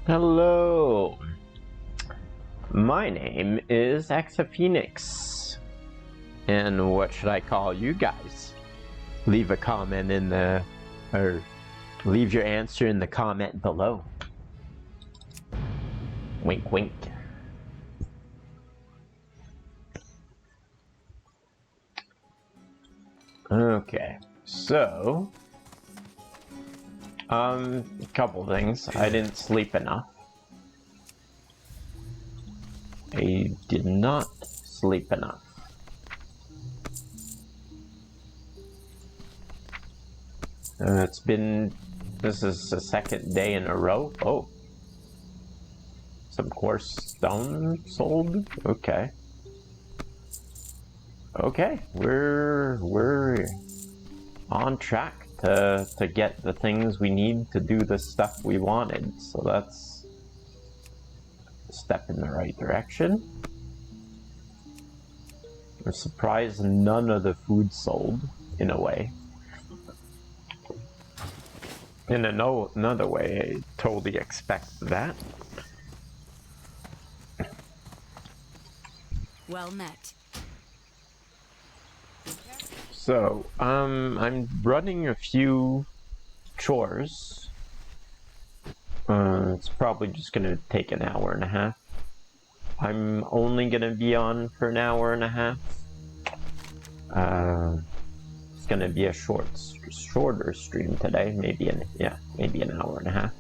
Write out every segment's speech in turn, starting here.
Hello. My name is Exaphoenix. And what should I call you guys? Leave a comment in the... or leave your answer in the comment below. Wink, wink. Okay, so... a couple things. I didn't sleep enough. I did not sleep enough. It's been... this is the second day in a row. Oh. Some coarse stone sold? Okay. Okay, we're on track to get the things we need to do the stuff we wanted. So that's a step in the right direction. I'm surprised none of the food sold, in a way. In another way, I totally expect that. Well met. So, I'm running a few chores. It's probably just gonna take an hour and a half. I'm only gonna be on for an hour and a half. It's gonna be a shorter stream today, maybe an hour and a half.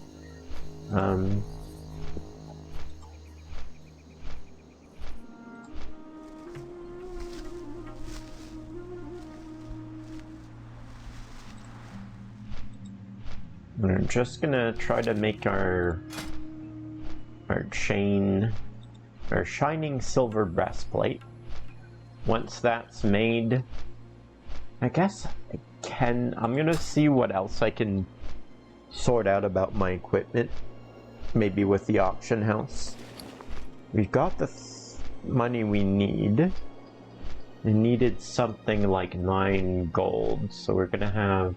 We're just gonna try to make our shining silver breastplate. Once that's made, I guess I'm gonna see what else I can sort out about my equipment. Maybe with the auction house. We've got the money we need. We needed something like 9 gold, so we're gonna have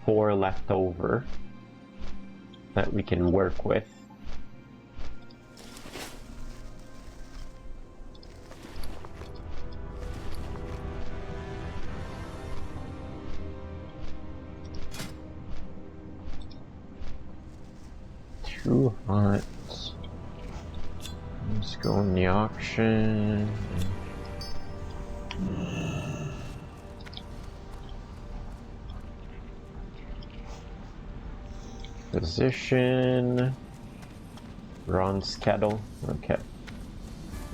4 left over that we can work with. Too hot. Let's go in the auction. Position. Bronze kettle. Okay.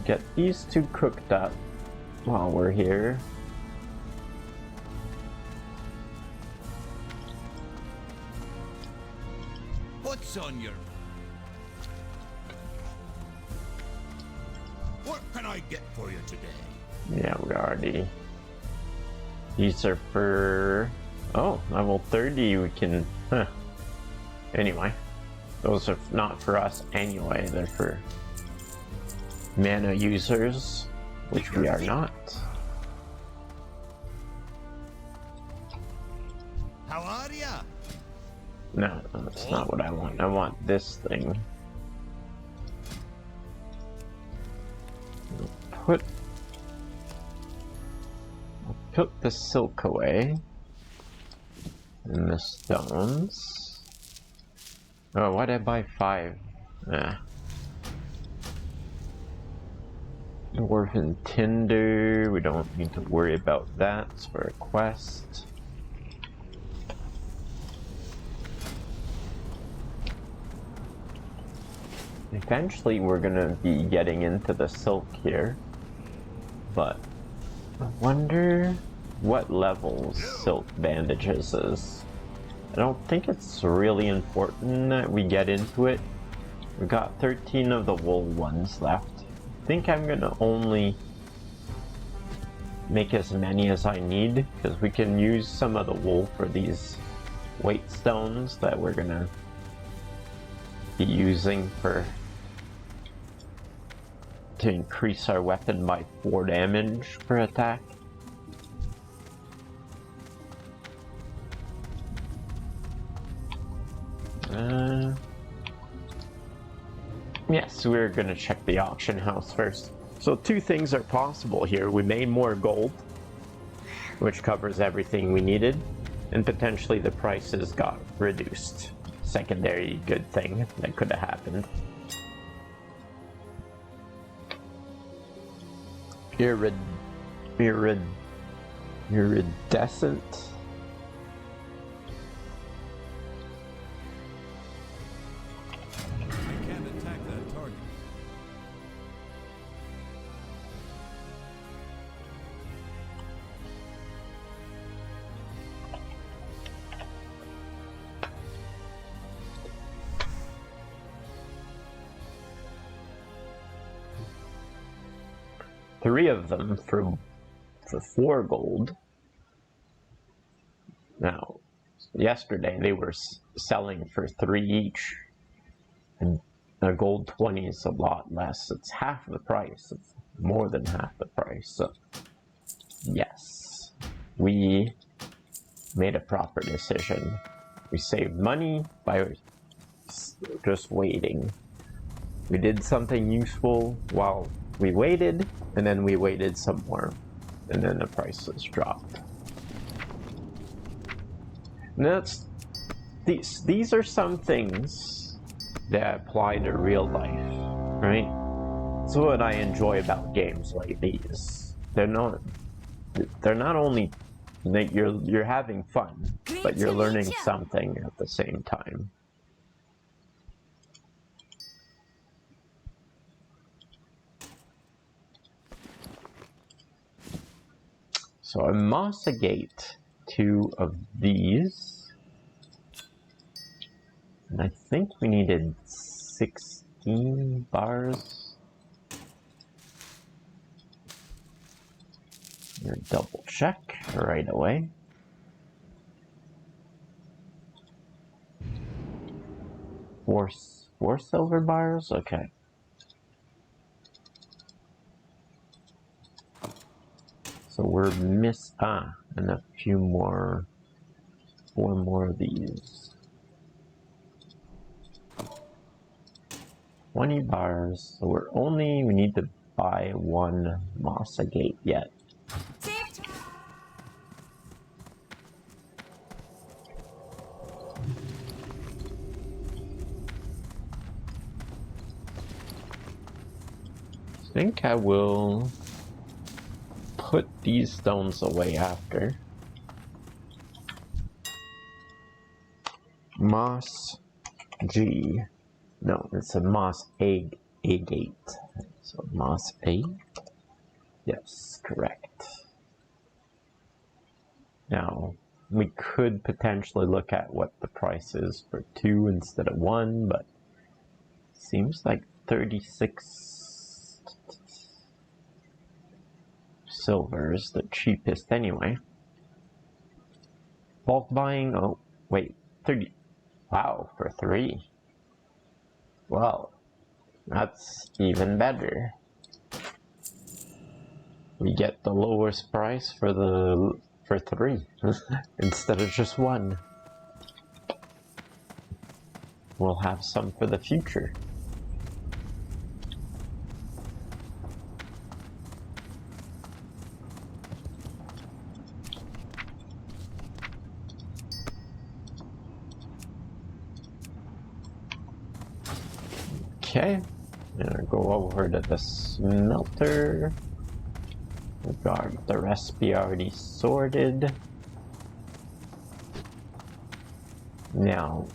Get these 2 cooked up while we're here. What's on your... What can I get for you today? Yeah, we already... These are for... Oh, level 30 we can... Huh. Anyway, those are not for us anyway, they're for mana users, which we are not. How are ya? No, that's not what I want. I want this thing. I'll put the silk away. And the stones. Oh, why'd I buy 5? Dwarven tinder, we don't need to worry about that, it's for a quest. Eventually we're gonna be getting into the silk here, but I wonder what level silk bandages is. I don't think it's really important that we get into it. We got 13 of the wool ones left. I think I'm gonna only make as many as I need, because we can use some of the wool for these weight stones that we're gonna be using to increase our weapon by 4 damage per attack. Yes, we're gonna check the auction house first. So two things are possible here. We made more gold, which covers everything we needed, and potentially the prices got reduced. Secondary good thing that could have happened. Iridescent. I can't attack that target. Three of them for 4 gold. Now, yesterday they were selling for 3 each, and a gold 20 is a lot less. It's half the price. It's more than half the price. So, yes, we made a proper decision. We saved money by just waiting. We did something useful while we waited, and then we waited some more, and then the prices dropped. And that's these are some things that apply to real life, right? That's what I enjoy about games like these. They're not only that you're having fun, but you're learning something at the same time. So I mossagate 2 of these. And I think we needed 16 bars. I'm gonna double check right away. Four silver bars? Okay. So we're and a few more, 4 more of these. 20 bars, so we need to buy 1 mossagate yet. I think I will put these stones away after. Moss G. No, it's a moss agate. So moss A. Yes, correct. Now, we could potentially look at what the price is for 2 instead of 1, but seems like 36 silver is the cheapest anyway. Bulk buying, oh wait, 30. Wow, for 3. Well, that's even better. We get the lowest price for 3 instead of just 1. We'll have some for the future. Okay, I'm gonna go over to the smelter. We got the recipe already sorted. Now,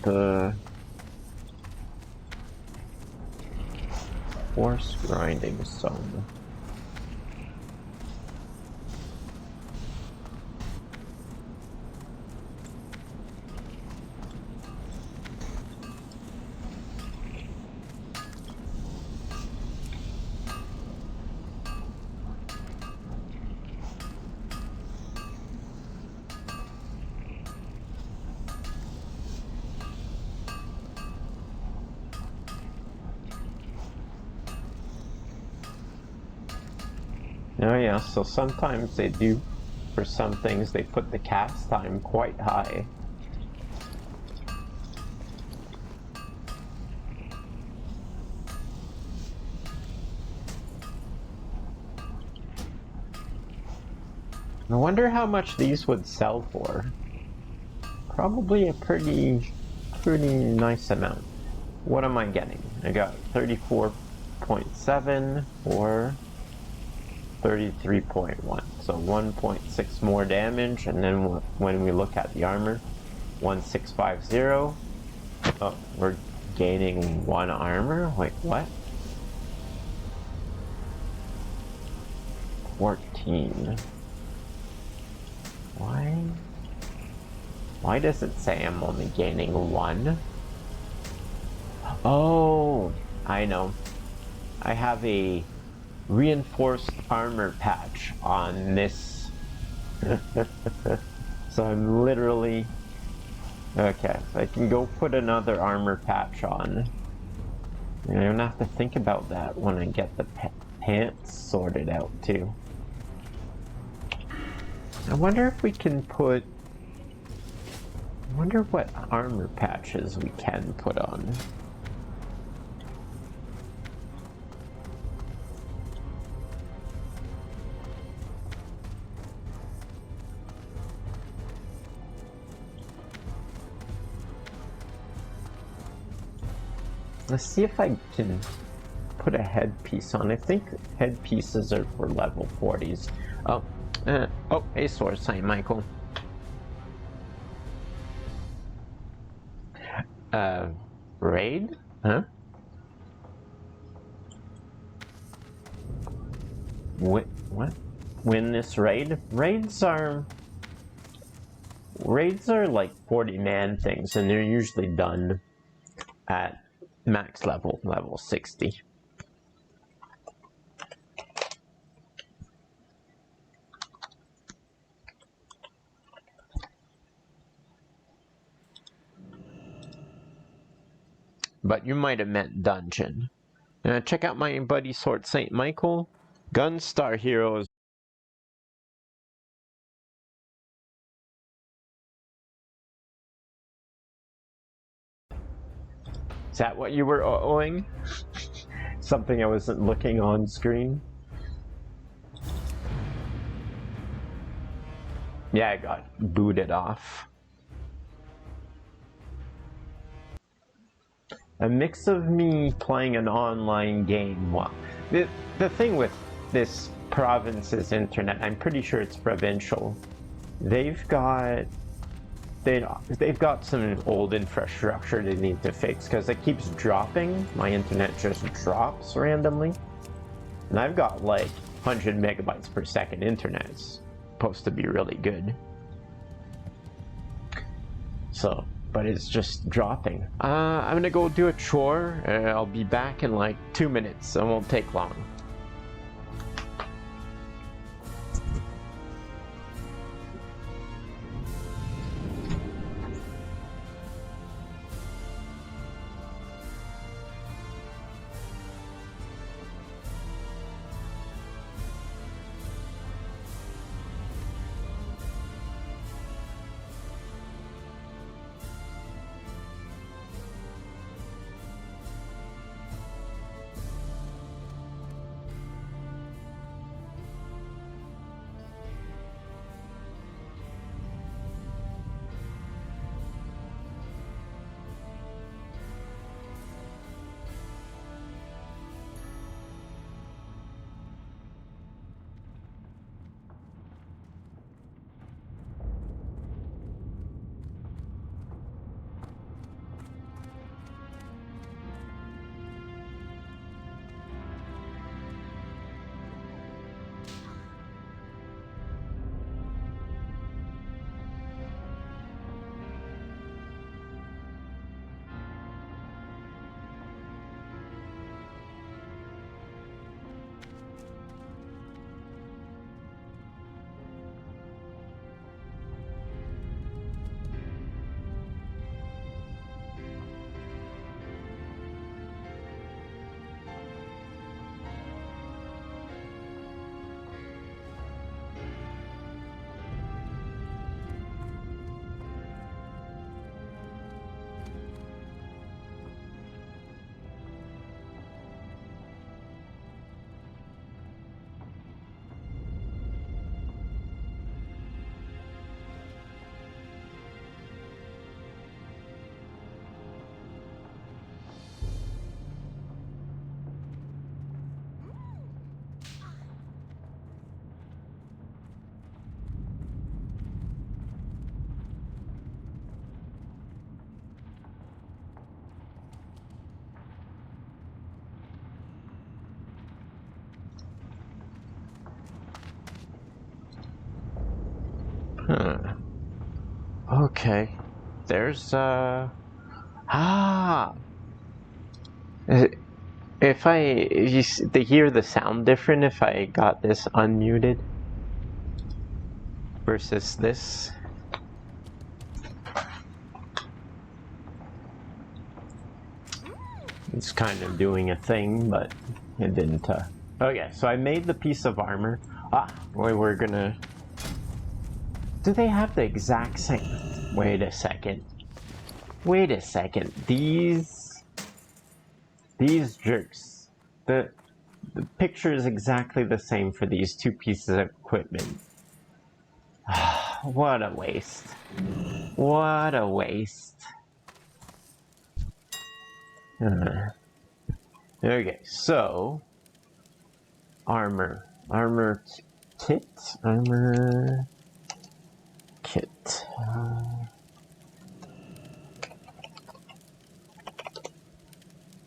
the horse grinding stone. Oh yeah, so sometimes they do for some things they put the cast time quite high. I wonder how much these would sell for. Probably a pretty nice amount. What am I getting? I got 34.7 or 33.1. So 1.6 more damage, and then when we look at the armor, 1650. Oh, we're gaining 1 armor? Wait, what? 14. Why does it say I'm only gaining 1? Oh, I know. I have a reinforced armor patch on this. So I'm literally... Okay, so I can go put another armor patch on. And I don't have to think about that when I get the pants sorted out too. I wonder if we can put... I wonder what armor patches we can put on. Let's see if I can put a headpiece on. I think headpieces are for level 40s. Oh, oh, hey Source, hi Michael. Raid? Huh? What? Win this raid? Raids are like 40-man things, and they're usually done at max level 60. But you might have meant dungeon. Check out my buddy Sword St. Michael. Gunstar Heroes. Is that what you were owing? Something I wasn't looking on screen? Yeah, I got booted off. A mix of me playing an online game. Well, the thing with this province's internet, I'm pretty sure it's provincial. They've got some old infrastructure they need to fix because it keeps dropping. My internet just drops randomly, and I've got like 100 megabytes per second internet. It's supposed to be really good. So. But it's just dropping. I'm gonna go do a chore. I'll be back in like 2 minutes. It won't take long. Huh. Okay. There's if they hear the sound different if I got this unmuted versus this. It's kind of doing a thing, but it didn't. Okay, so I made the piece of armor. We're gonna. Do they have the exact same? Wait a second. Wait a second. These jerks. The picture is exactly the same for these two pieces of equipment. What a waste. What a waste. Okay, so armor kit.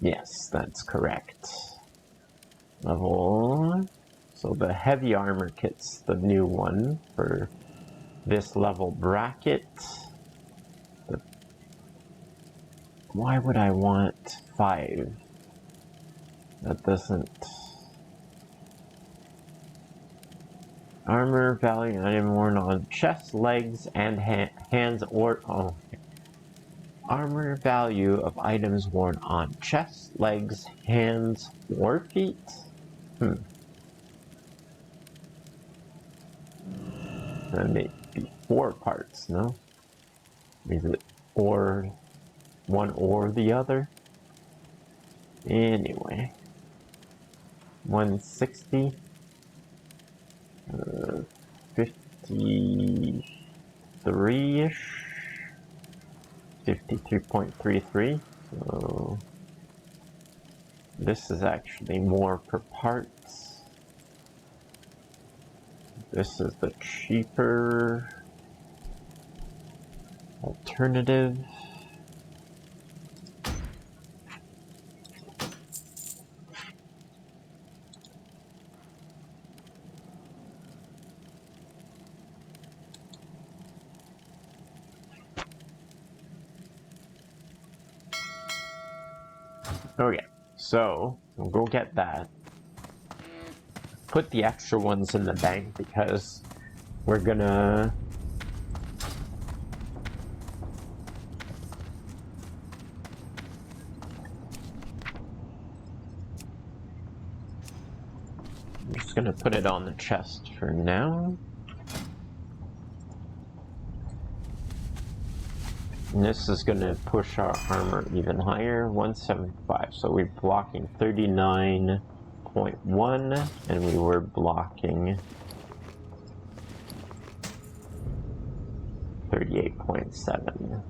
Yes, that's correct. Level. So the heavy armor kit's the new one for this level bracket. Why would I want 5? That doesn't... Armor value item worn on chest, legs, and hands or... Oh. Armor value of items worn on chest, legs, hands, or feet? That may be 4 parts, no? Is it or... one or the other? Anyway. 160. 53-ish. 53.33. So this is actually more per parts. This is the cheaper alternative. Okay, so we'll go get that. Put the extra ones in the bank because we're gonna... I'm just gonna put it on the chest for now. And this is going to push our armor even higher, 175. So we're blocking 39.1, and we were blocking 38.7.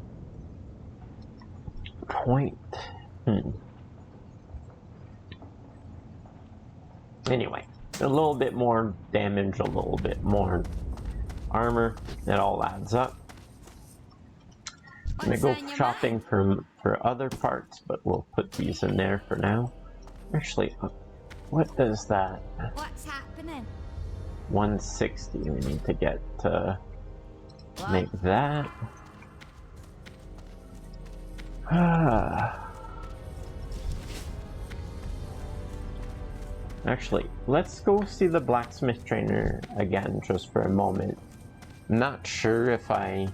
Anyway, a little bit more damage, a little bit more armor. It all adds up. I'm gonna go shopping for other parts, but we'll put these in there for now. Actually, what does that? What's happening? 160. We need to get to make that. Actually, let's go see the blacksmith trainer again just for a moment. I'm not sure if I...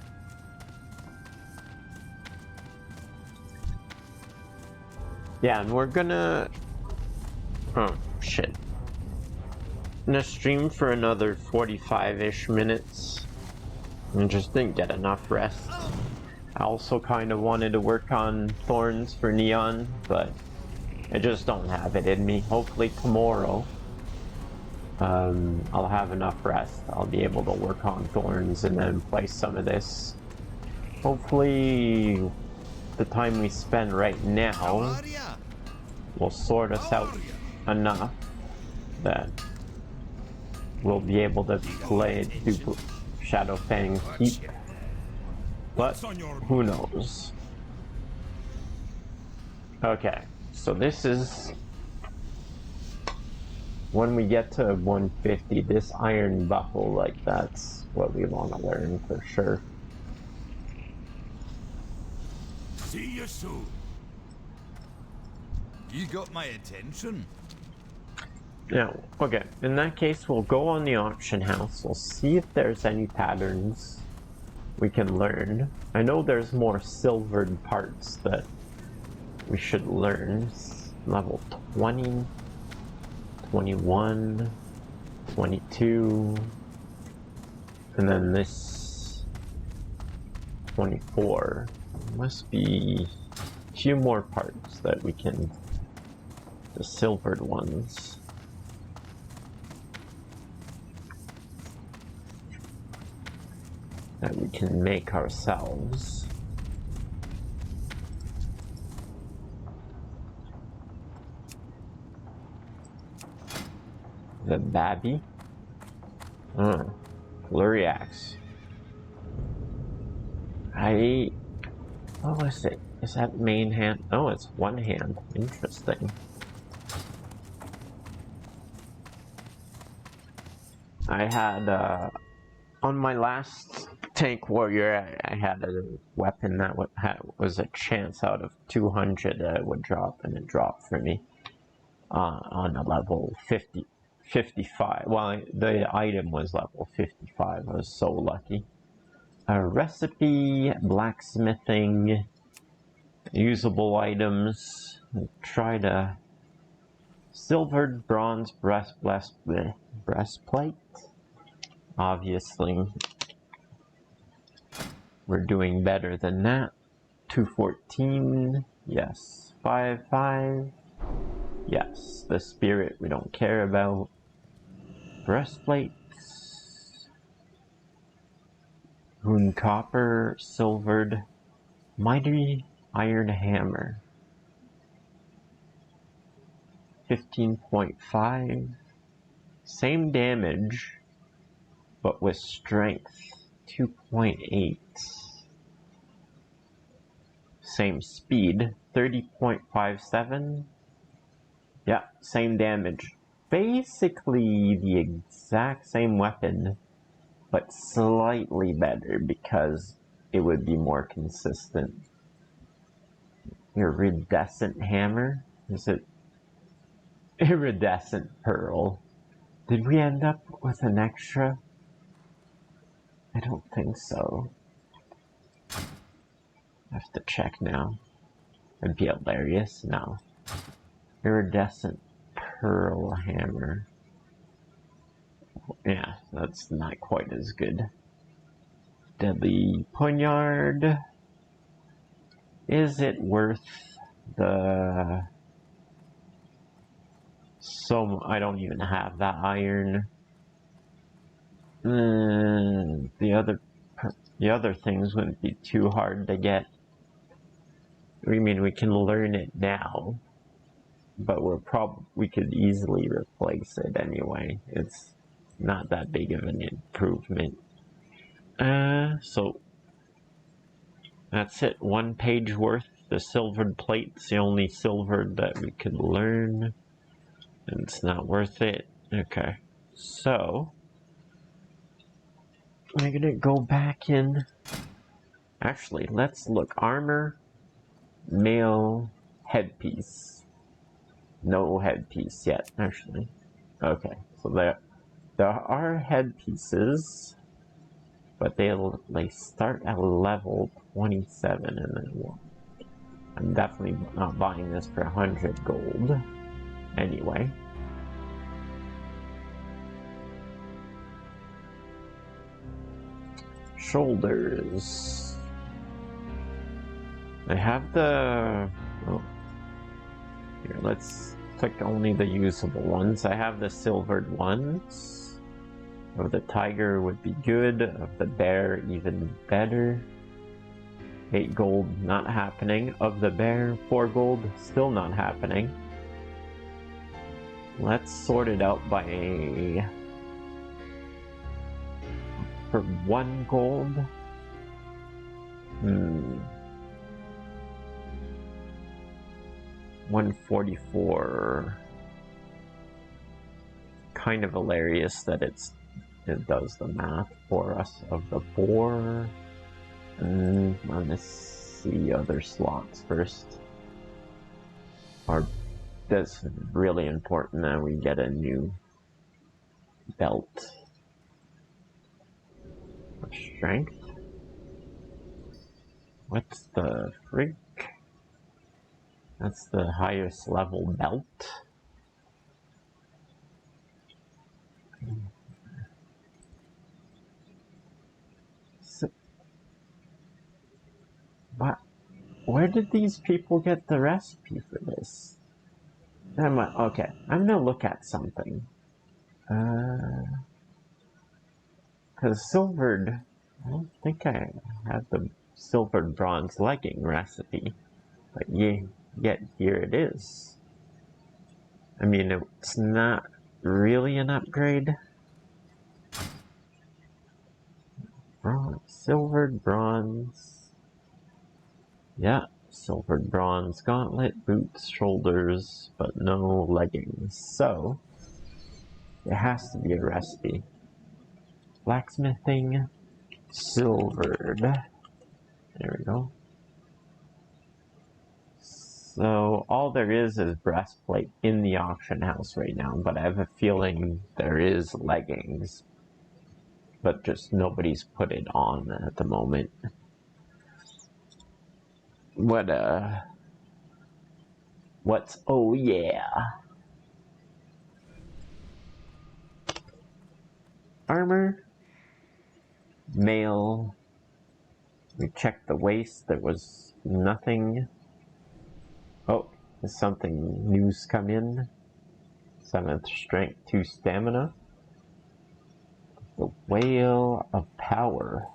Yeah, and we're gonna... Oh, shit. I'm gonna stream for another 45-ish minutes. I just didn't get enough rest. I also kind of wanted to work on Thorns for Neon, but I just don't have it in me. Hopefully tomorrow, I'll have enough rest. I'll be able to work on Thorns and then play some of this. Hopefully the time we spend right now will sort us out enough that we'll be able to play Shadowfang Keep, but who knows. Okay, so this is when we get to 150, this iron buckle, like, that's what we want to learn for sure. See you soon. You got my attention. Yeah, okay. In that case, we'll go on the auction house. We'll see if there's any patterns we can learn. I know there's more silvered parts that we should learn. Level 20, 21, 22, and then this 24. Must be a few more parts that we can, the silvered ones. That we can make ourselves. The Babby? Flurry Axe. What was it? Is that main hand? Oh, it's one hand. Interesting. I had, on my last tank warrior, I had a weapon that was a chance out of 200 that it would drop, and it dropped for me on a level 55. Well, the item was level 55. I was so lucky. A recipe, blacksmithing, usable items. Try to silvered bronze breastplate. Obviously, we're doing better than that. 214, yes. 55, yes. The spirit we don't care about. Breastplates. Rune copper, silvered, mighty iron hammer. 15.5. Same damage, but with strength. 2.8. Same speed, 30.57. Yeah, same damage. Basically the exact same weapon, but slightly better because it would be more consistent. Iridescent hammer? Is it iridescent pearl? Did we end up with an extra? I don't think so. I have to check now. It'd be hilarious. No. Iridescent pearl hammer. Yeah, that's not quite as good. Deadly poniard. Is it worth the... I don't even have that iron. The other things wouldn't be too hard to get. I mean, we can learn it now, but we could easily replace it anyway. It's not that big of an improvement. So that's it. 1 page worth. The silvered plate's the only silvered that we could learn, and it's not worth it. Okay, so I'm gonna go back in. Actually, let's look. Armor, male, headpiece. No headpiece yet, actually. Okay, so there are headpieces, but they start at level 27, and then I'm definitely not buying this for 100 gold. Anyway. Shoulders. I have the... Oh. Here, let's click only the usable ones. I have the silvered ones. Of the tiger would be good. Of the bear, even better. 8 gold, not happening. Of the bear, 4 gold, still not happening. Let's sort it out by... For 1 gold? 144. kind of hilarious that it does the math for us of the boar. Let's see other slots first. That's really important that we get a new belt of strength. What's the frig? That's the highest level belt. So, what? Where did these people get the recipe for this? Okay, I'm gonna look at something. Cause silvered, I don't think I have the silvered bronze legging recipe, but yet here it is. I mean, it's not really an upgrade. Bronze, silvered bronze. Yeah, silvered bronze gauntlet, boots, shoulders, but no leggings. So, there has to be a recipe. Blacksmithing, silvered. There we go. So all there is breastplate in the auction house right now, but I have a feeling there is leggings, but just nobody's put it on at the moment. Oh yeah. Armor, mail. We checked the waist, there was nothing. Oh, there's something new's come in. 7th strength, 2 stamina. The Whale of Power.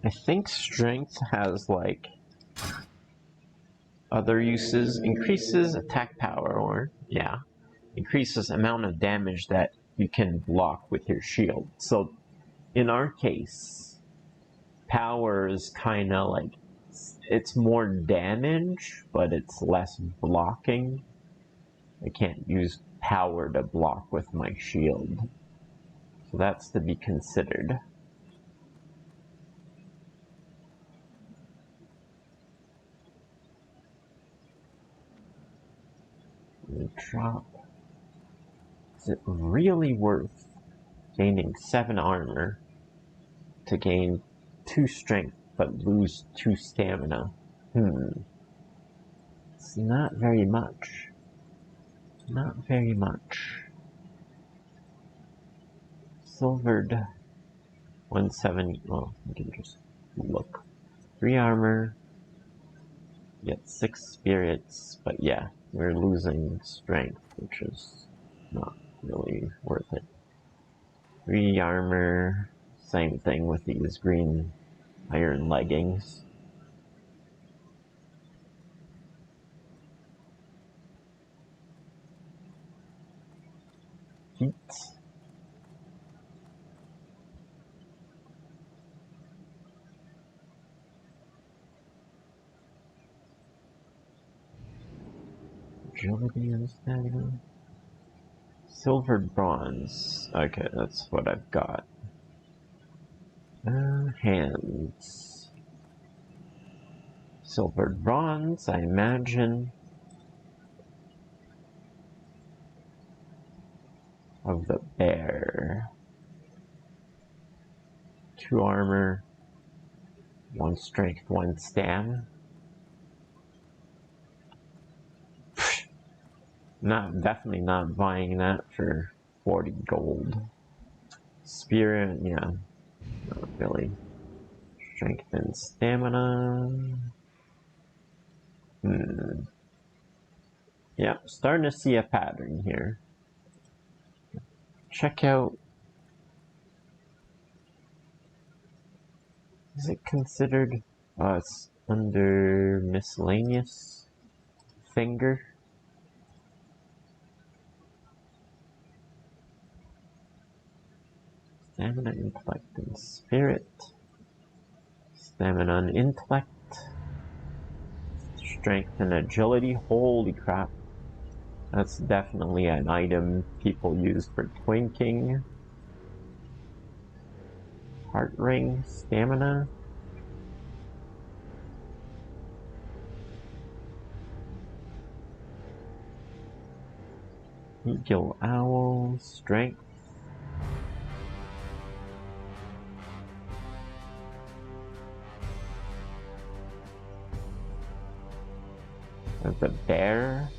I think strength has like other uses. Increases attack power, or yeah, increases amount of damage that you can block with your shield. So in our case, power is kind of like, it's more damage, but it's less blocking. I can't use power to block with my shield. So that's to be considered. Drop. Is it really worth gaining 7 armor to gain 2 strength but lose 2 stamina? It's not very much. Not very much. Silvered 170. Well, you can just look. 3 armor. Get 6 spirits, but yeah, we're losing strength, which is not really worth it. 3 armor. Same thing with these green iron leggings. Heat. Agility and stamina. Silvered bronze. Okay, that's what I've got. Hands. Silvered bronze, I imagine. Of the bear. 2 armor. 1 strength, 1 stam. Definitely not buying that for 40 gold. Spirit, yeah, not really. Strength and stamina. Yeah, starting to see a pattern here. Check out. Is it considered? It's under miscellaneous. Finger. Stamina, intellect, and spirit. Stamina and intellect. Strength and agility. Holy crap. That's definitely an item people use for twinking. Heart ring. Stamina. Eagle owl. Strength. There's a bear.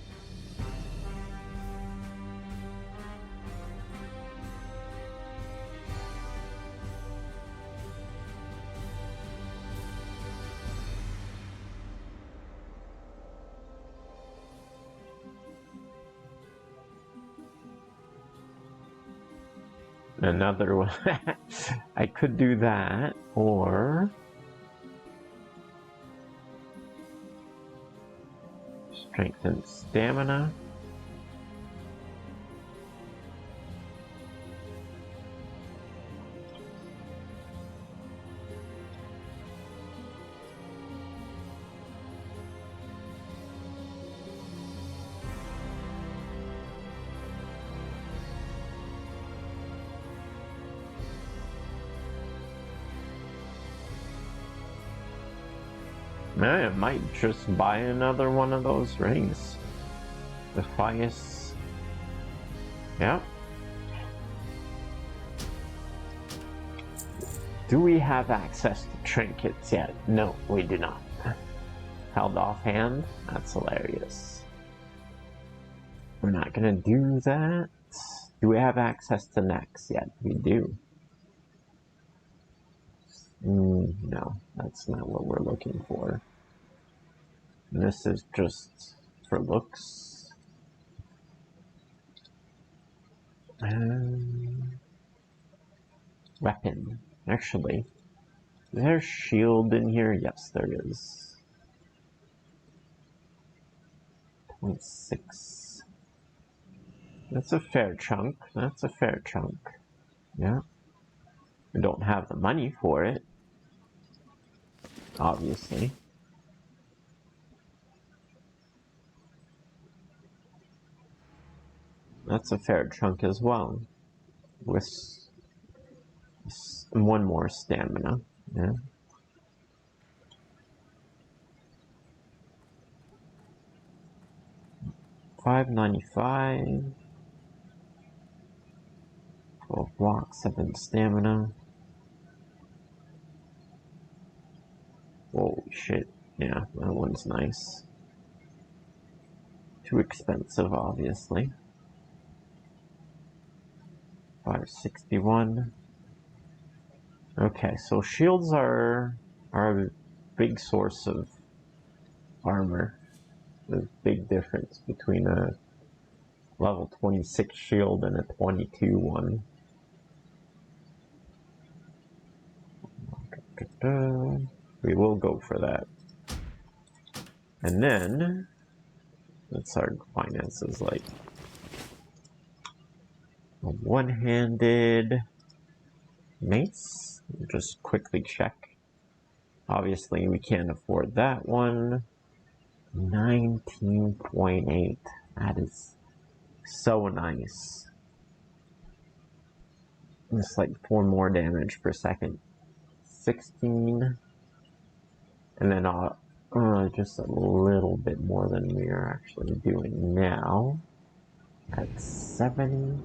Another one. I could do that, or strength and stamina. I might just buy another one of those rings. Defias. Yeah. Do we have access to trinkets yet? No, we do not. Held offhand? That's hilarious. We're not gonna do that. Do we have access to necks yet? We do. No, that's not what we're looking for. This is just for looks. Weapon. Actually, is there a shield in here? Yes, there is. 0.6. That's a fair chunk. That's a fair chunk. Yeah. We don't have the money for it, obviously. That's a fair chunk as well. With one more stamina. Yeah. $5.95. 12 blocks, 7 stamina. Holy shit. Yeah, that one's nice. Too expensive, obviously. 561. Okay, so shields are a big source of armor. There's a big difference between a level 26 shield and a 22 one. We will go for that. And then, what's our finances like? A one-handed mace. Just quickly check. Obviously, we can't afford that one. 19.8. That is so nice. It's like 4 more damage per second. 16. And then just a little bit more than we are actually doing now. At 70.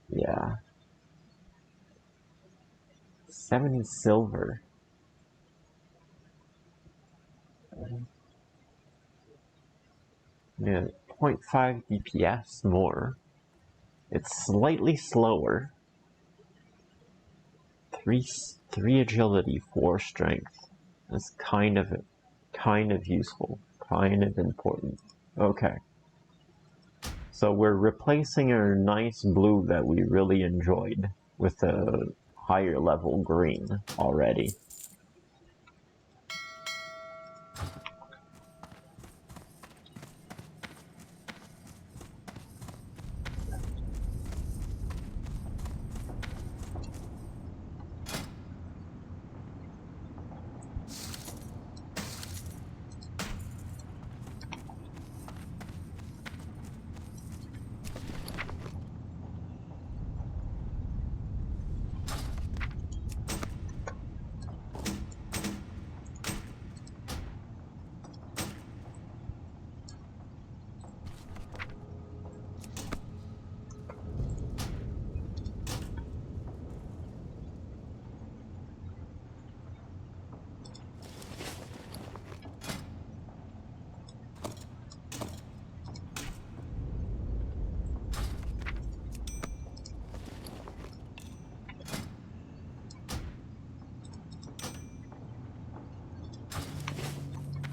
Yeah. 70 silver. Yeah, 0.5 DPS more. It's slightly slower. 3 agility, 4 strength. That's kind of useful, kind of important. Okay. So we're replacing our nice blue that we really enjoyed with a higher level green already.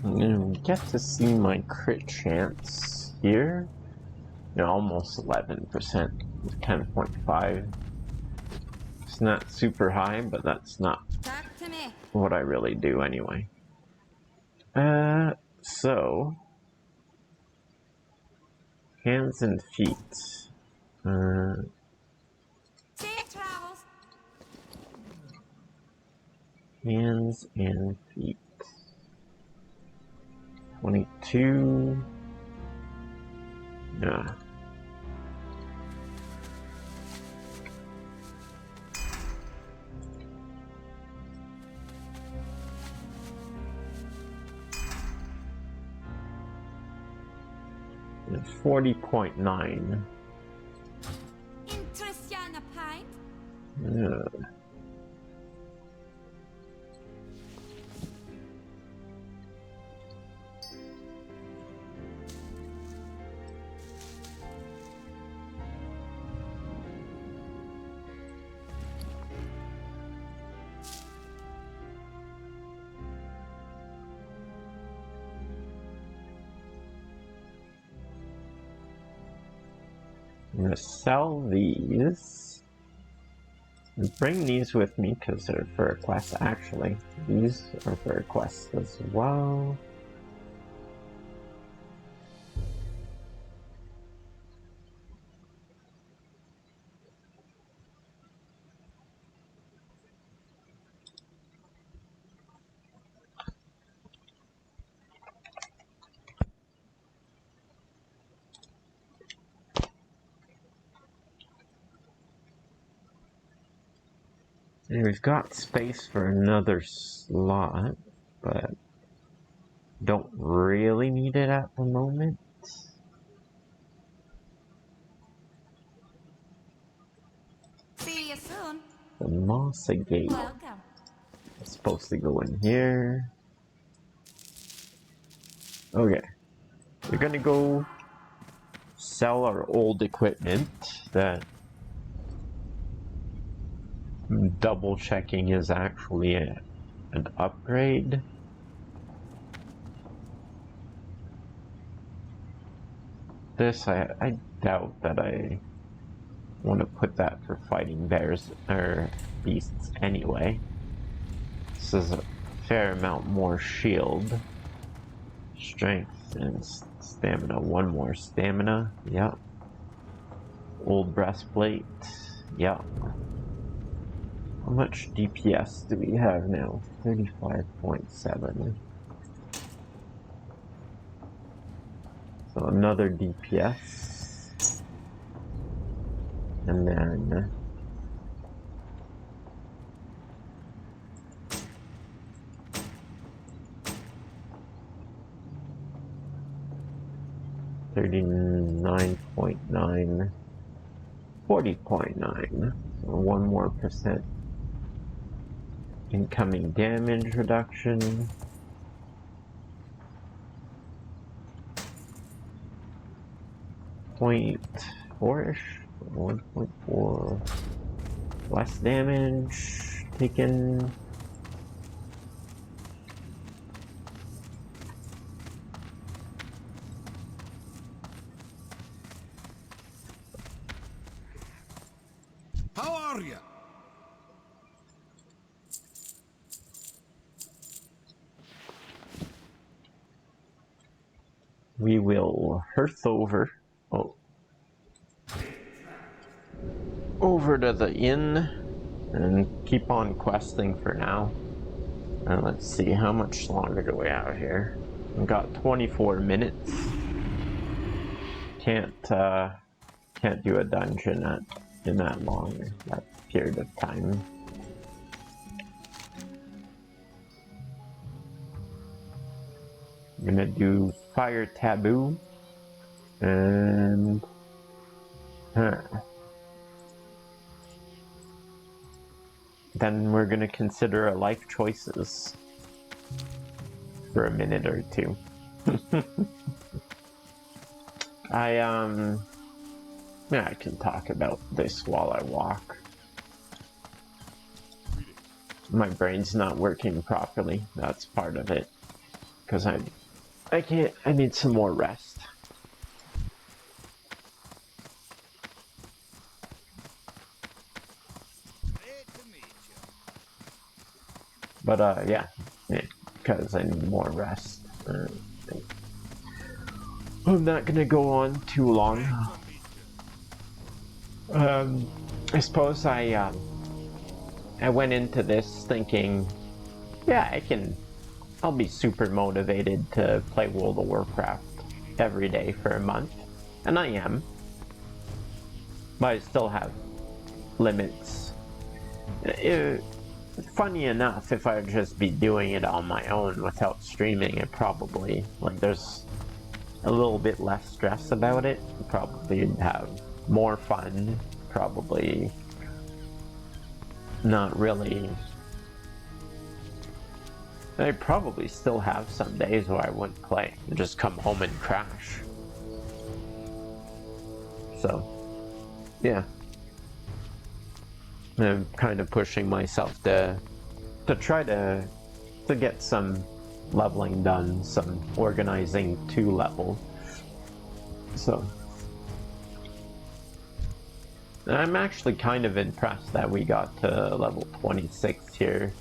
And we get to see my crit chance here. You know, almost 11%, 10.5. It's not super high, but that's not what I really do anyway. So hands and feet. Hands and feet. 22. Yeah. It's 40.9. Yeah. I'm gonna sell these and bring these with me because they're for a quest. Actually, these are for a quest as well. And we've got space for another slot, but don't really need it at the moment. See you soon. The Mossa Gate Welcome. is supposed to go in here. Okay, we're gonna go sell our old equipment that double checking is actually an upgrade. This, I doubt that I want to put that for fighting bears or beasts anyway. This is a fair amount more shield, strength, and stamina. One more stamina, yep. Old breastplate, yep. How much DPS do we have now? 35.7. So another DPS. And then $39.9, 40.9. So 1 more percent. Incoming damage reduction. .4-ish, 1.4 less damage taken. How are you? We will hearth over. Oh. Over to the inn and keep on questing for now. And let's see, how much longer do we have here? We've got 24 minutes. Can't do a dungeon in that long that period of time. I'm gonna do fire taboo and then we're gonna consider our life choices for a minute or two. Yeah, I can talk about this while I walk. My brain's not working properly, that's part of it. because I can't. I need some more rest. But yeah, because I need more rest. I'm not gonna go on too long. I suppose I went into this thinking, yeah, I'll be super motivated to play World of Warcraft every day for a month, and I am, but I still have limits. Funny enough, if I would just be doing it on my own without streaming, it probably, like, there's a little bit less stress about it. Probably have more fun. Probably not really. I probably still have some days where I wouldn't play and just come home and crash. So, yeah. I'm kind of pushing myself to try to get some leveling done, some organizing to level. So I'm actually kind of impressed that we got to level 26 here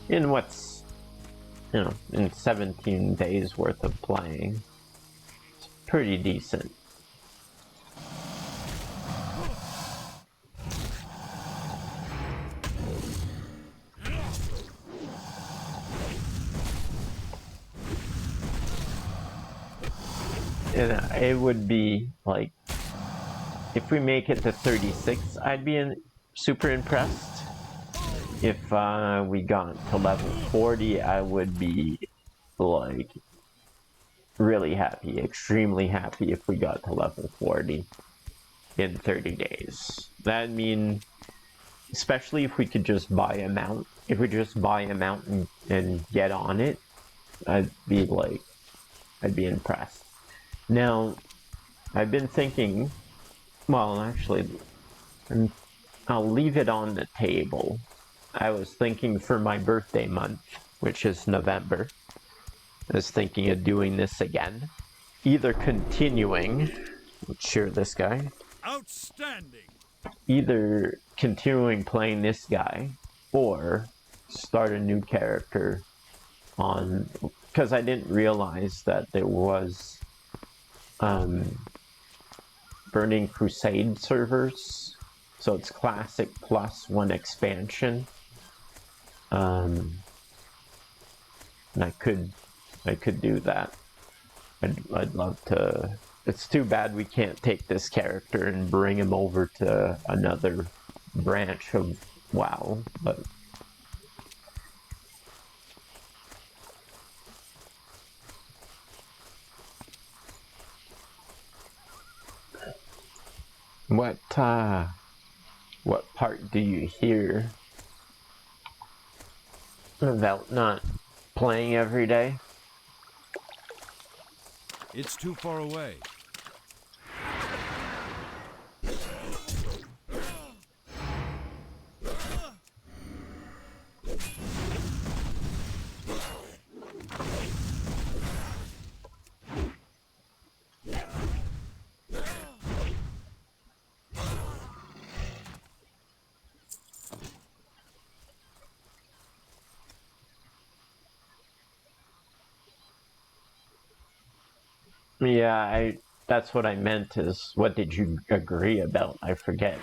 in what's, you know, in 17 days worth of playing. It's pretty decent. And it would be like, if we make it to 36, I'd be super impressed. If we got to level 40, I would be like really happy, extremely happy if we got to level 40 in 30 days. That'd mean, especially if we could just buy a mount, if we just buy a mount and get on it, I'd be impressed. Now, I've been thinking, well, actually, I'll leave it on the table. I was thinking for my birthday month, which is November, I was thinking of doing this again. Either continuing, let's share this guy. Outstanding. Either continuing playing this guy, or start a new character on, because I didn't realize that there was Burning Crusade servers, so it's classic plus one expansion. And I could do that. I'd love to. It's too bad we can't take this character and bring him over to another branch of WoW, but what part do you hear about not playing every day? It's too far away. Yeah, that's what I meant, is what did you agree about? I forget.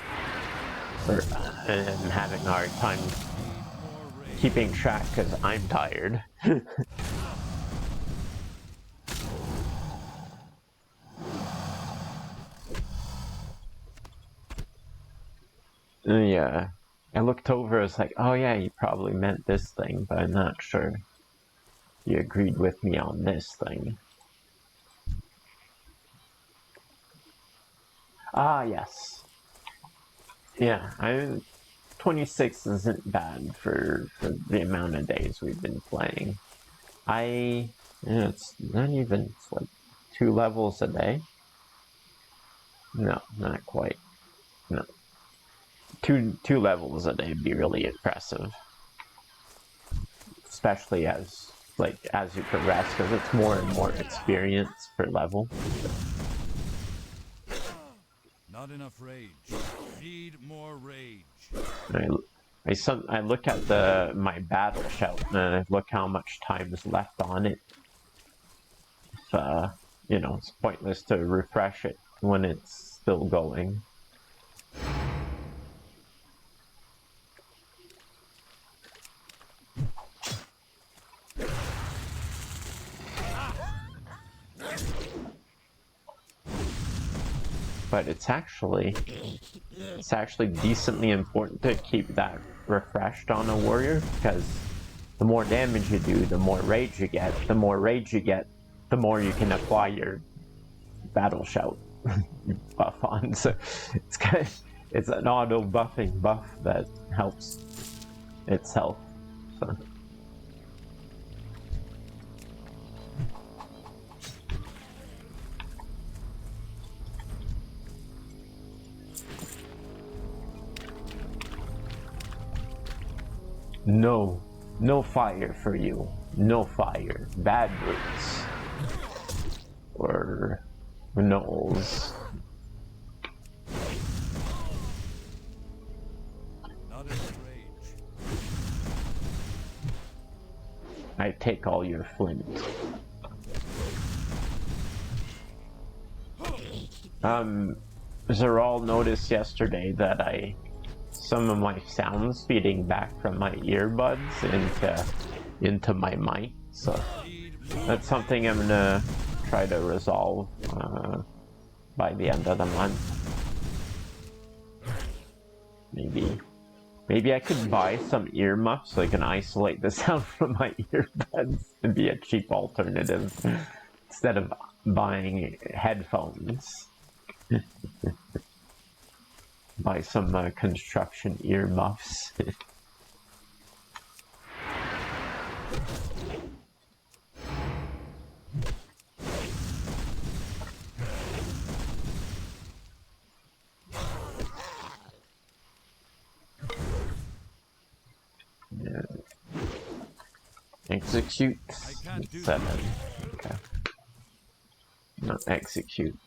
I'm having a hard time keeping track because I'm tired. Yeah, I looked over, I was like, oh yeah, you probably meant this thing, but I'm not sure you agreed with me on this thing. Ah, yes. Yeah, 26 isn't bad for the amount of days we've been playing. It's not even, it's like 2 levels a day. No, not quite. No. Two levels a day would be really impressive. Especially as like as you progress, because it's more and more experience per level. Not enough rage. Need more rage. I look at my battle shout and I look how much time is left on it. If, you know, it's pointless to refresh it when it's still going. But it's actually decently important to keep that refreshed on a warrior, because the more damage you do, the more rage you get. The more rage you get, the more you can apply your battle shout buff on. So it's an auto buffing buff that helps itself. So. No fire for you. No fire. Bad roots. Or gnolls. Not enough rage. I take all your flint. Zeral noticed yesterday that some of my sounds feeding back from my earbuds into my mic, so that's something I'm gonna try to resolve by the end of the month. Maybe I could buy some earmuffs so I can isolate the sound from my earbuds and be a cheap alternative instead of buying headphones. Buy some construction earmuffs. Yeah. Execute 7. Okay. Not execute.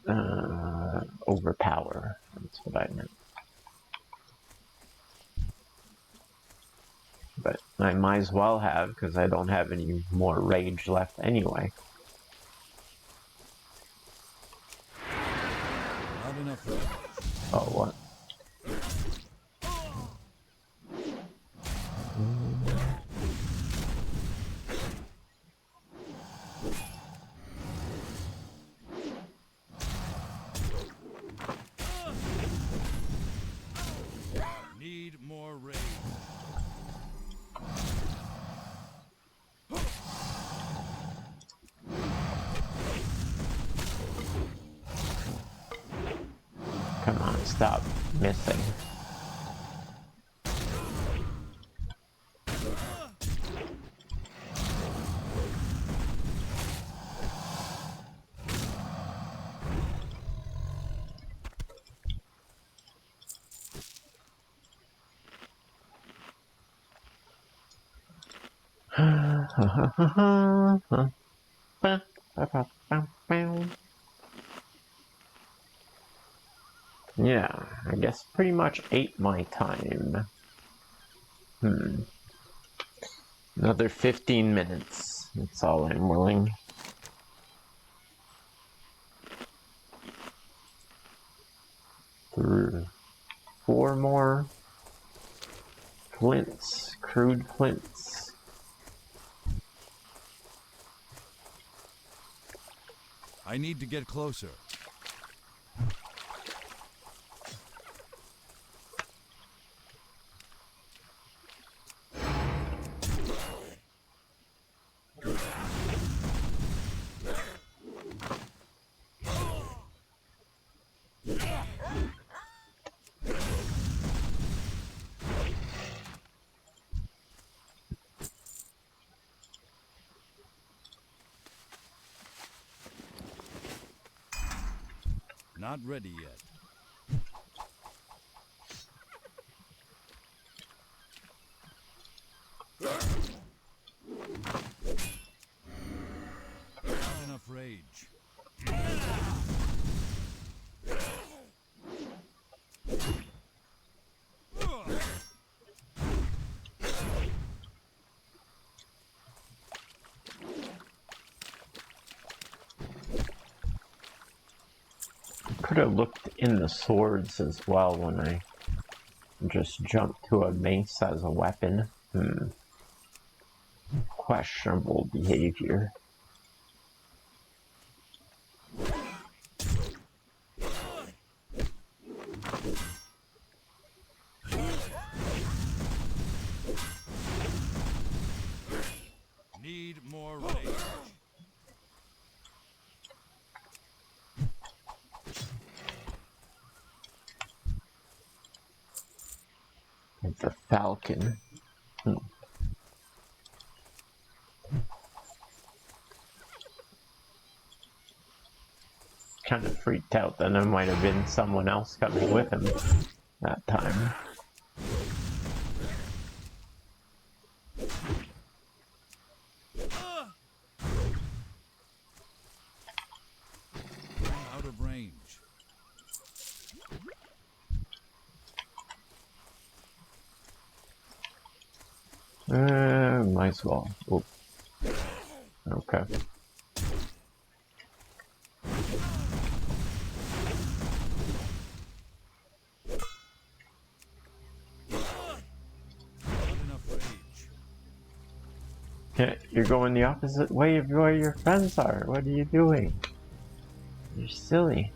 Overpower. That's what I meant. But I might as well have, because I don't have any more rage left anyway. Not enough rage. Oh, what? Need more rage. Come on, stop missing. Yeah, I guess pretty much ate my time. Another 15 minutes. That's all I'm willing. Through 4 more flints, crude flints. I need to get closer. Not ready yet. Could have looked in the swords as well when I just jumped to a mace as a weapon. Questionable behavior. Need more rage. The falcon. Kind of freaked out that there might have been someone else coming with him that time. I'm out of range. Might as well. Oop. Okay. Not enough rage. Yeah, you're going the opposite way of where your friends are. What are you doing? You're silly.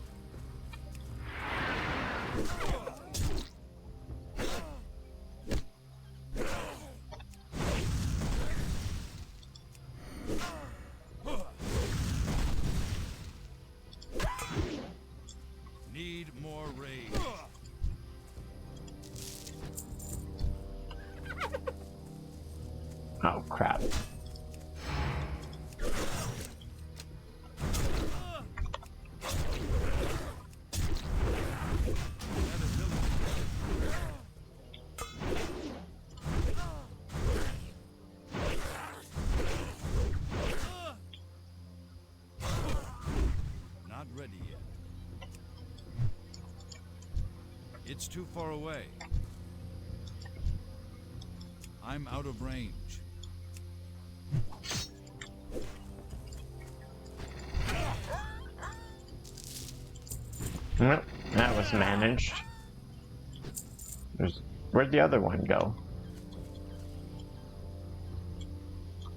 Need more rage. Oh crap. Not ready yet. It's too far away. I'm out of range. Well, that was managed. Where'd the other one go?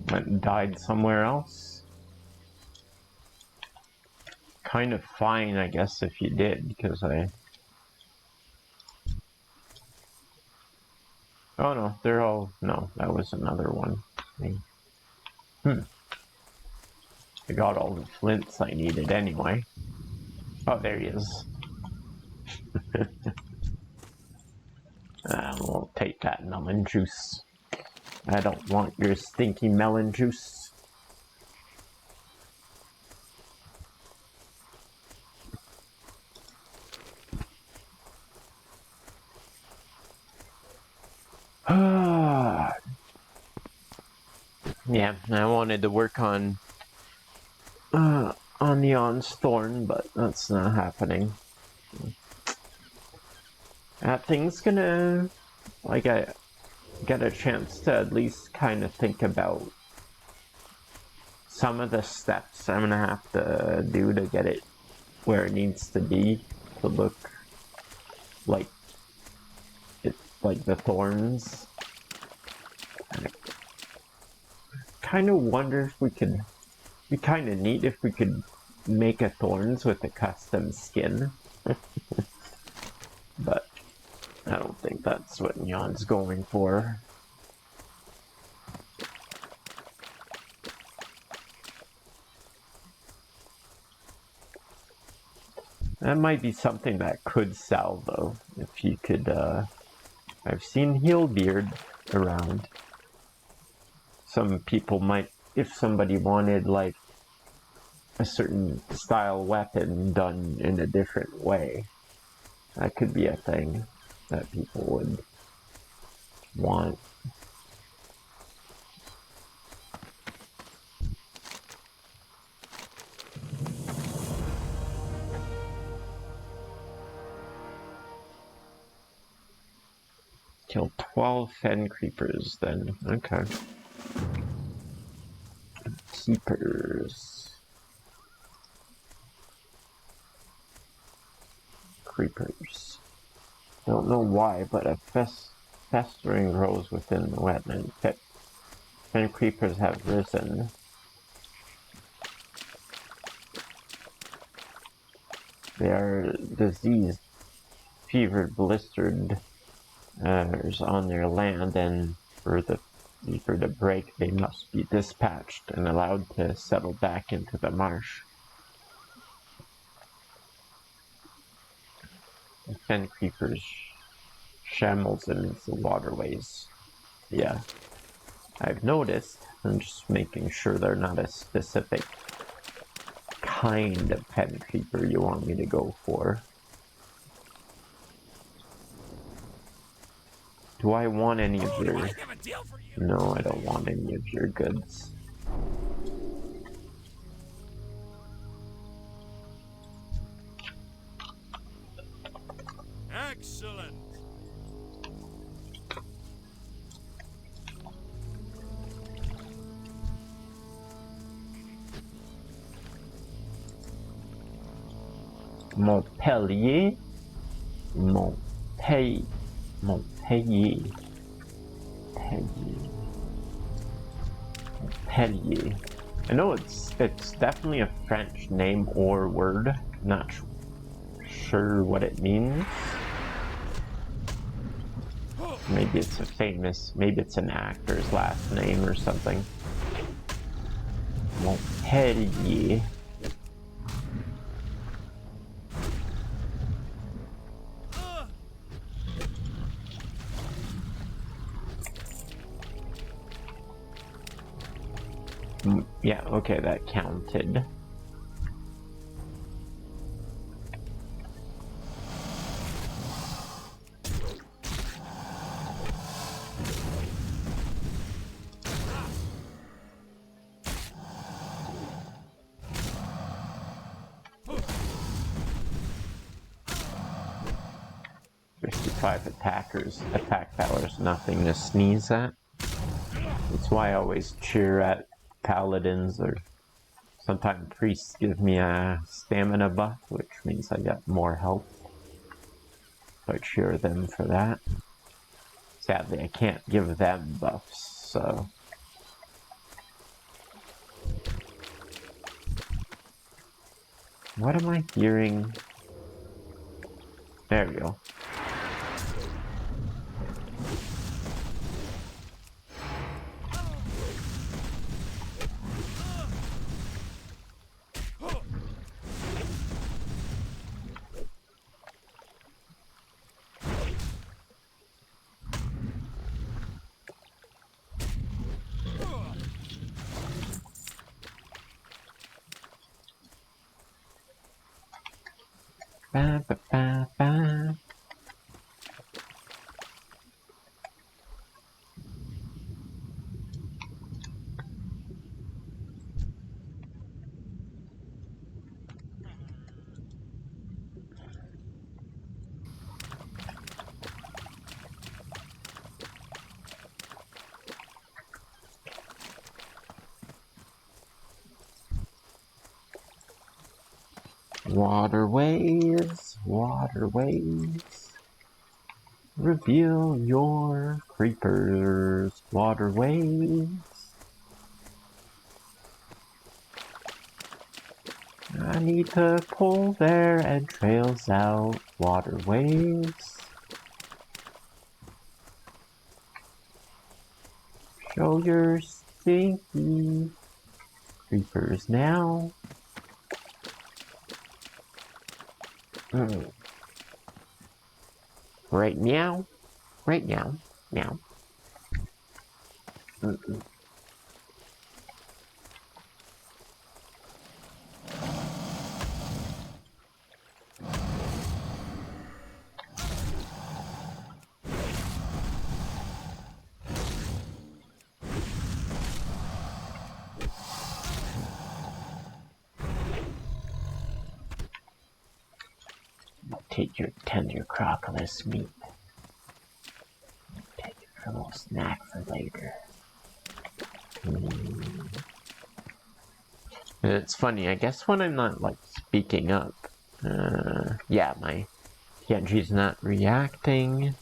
Went and died somewhere else? Kind of fine, I guess, if you did, because I... Oh no, they're all... No, that was another one. I got all the flints I needed anyway. Oh, there he is. We'll take that melon juice. I don't want your stinky melon juice. Yeah, I wanted to work on Neon's Thorn, but that's not happening. That thing's gonna... Like, I get a chance to at least kind of think about some of the steps I'm gonna have to do to get it where it needs to be to look like it, like the thorns. I kind of wonder if we could... It'd be kind of neat if we could make a thorns with a custom skin. But I don't think that's what Neon's going for. That might be something that could sell, though, if you could, I've seen Heelbeard around. Some people might, if somebody wanted, like, a certain style weapon done in a different way, that could be a thing that people would want. Kill 12 fen creepers then. Okay. Keepers. creepers. Don't know why, but a festering grows within the wetland pit. Fen creepers have risen. They are diseased, fevered, blistered on their land, and for the break they must be dispatched and allowed to settle back into the marsh. The fen creepers shambles amidst the waterways. Yeah, I've noticed. I'm just making sure they're not a specific kind of fen creeper you want me to go for. Do I want any of your... No, I don't want any of your goods. Excellent. Montpellier. I know it's definitely a French name or word. Not sure what it means. Maybe it's maybe it's an actor's last name or something. Montpellier. Yeah, okay, that counted. Attack power is nothing to sneeze at. That's why I always cheer at paladins, or sometimes priests give me a stamina buff, which means I get more health. So I cheer them for that. Sadly, I can't give them buffs, so... What am I hearing? There we go. Ba, ba, ba, ba. Waterways, reveal your creepers. Waterways, I need to pull their entrails out. Waterways, show your stinky creepers now. Right meow. Right meow. Meow. Take your tender crocodile meat. Take it for a little snack for later. It's funny, I guess when I'm not like speaking up, yeah, my Genji's not reacting.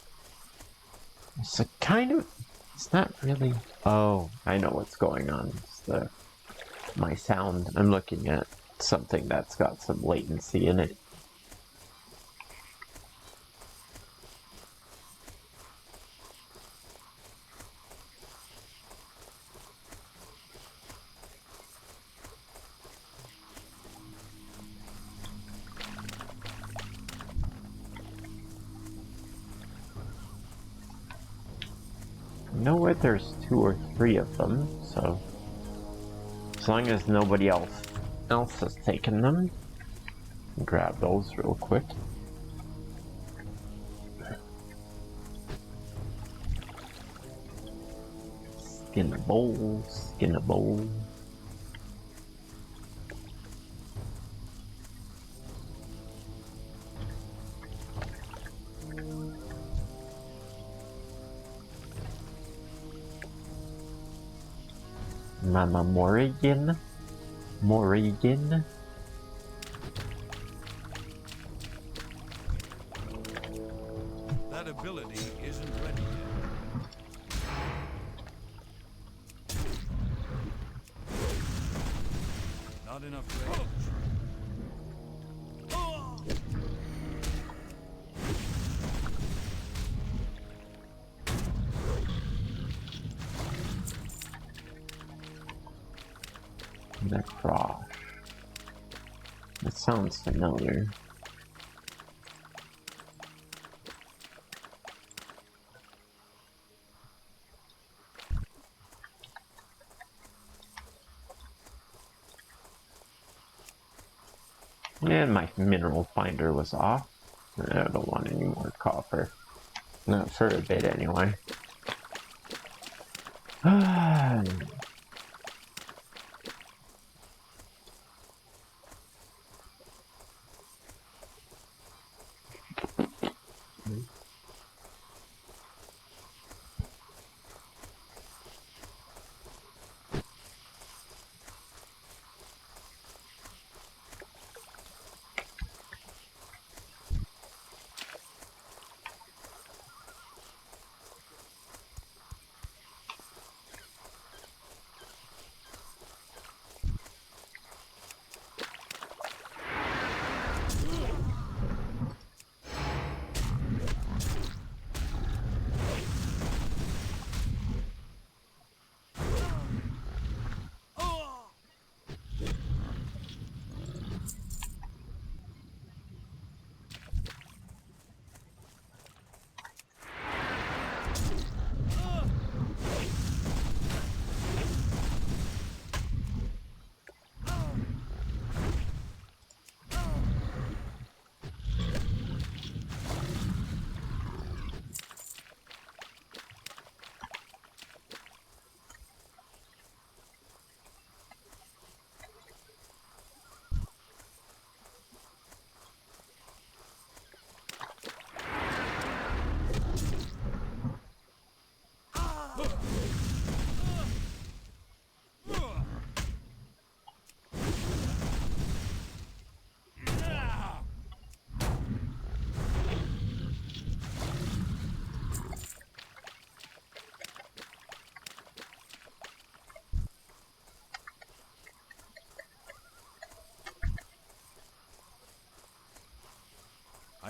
It's a kind of... It's not really... Oh, I know what's going on. It's my sound. I'm looking at something that's got some latency in it. I know where there's 2 or 3 of them, so as long as nobody else has taken them, grab those real quick. Skin a bowl, skin a bowl. Mama Morrigan? Morrigan? That ability isn't ready yet. Not enough range. Necrosh. That sounds familiar. And my mineral finder was off. I don't want any more copper. Not for a bit anyway.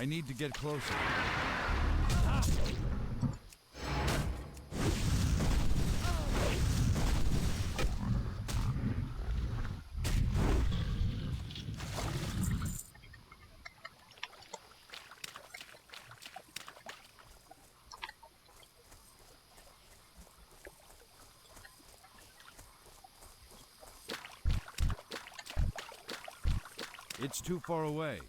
I need to get closer. It's too far away.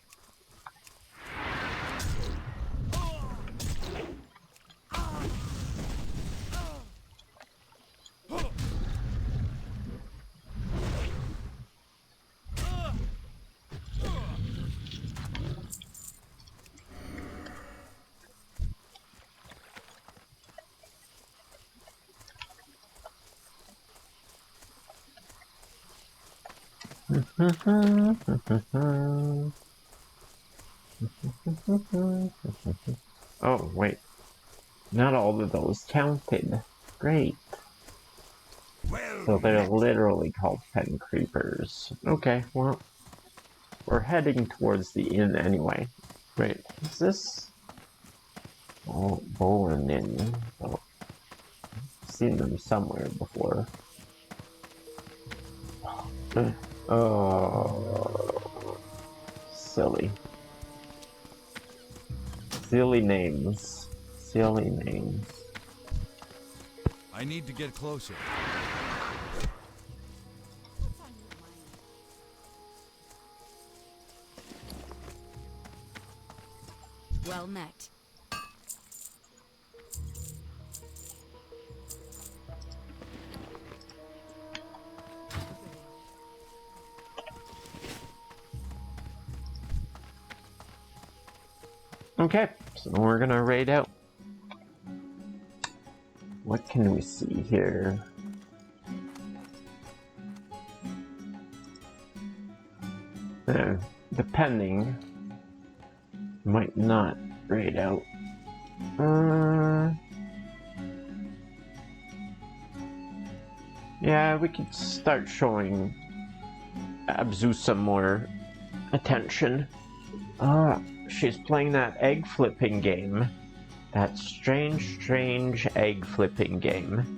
Oh, wait. Not all of those counted. Great. So they're literally called pen creepers. Okay, well, we're heading towards the inn anyway. Wait, is this... Oh, bowling in. Oh, I've seen them somewhere before. Oh, silly. Silly names. Silly names. I need to get closer. Well met. Okay, so we're gonna raid out. What can we see here? Depending, might not raid out. Yeah, we could start showing Abzu some more attention. She's playing that egg flipping game. That strange egg flipping game.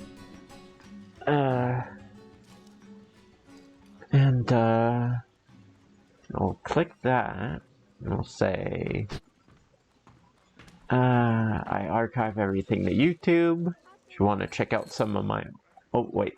I'll click that. And we'll say, I archive everything to YouTube. If you want to check out some of my... Oh, wait.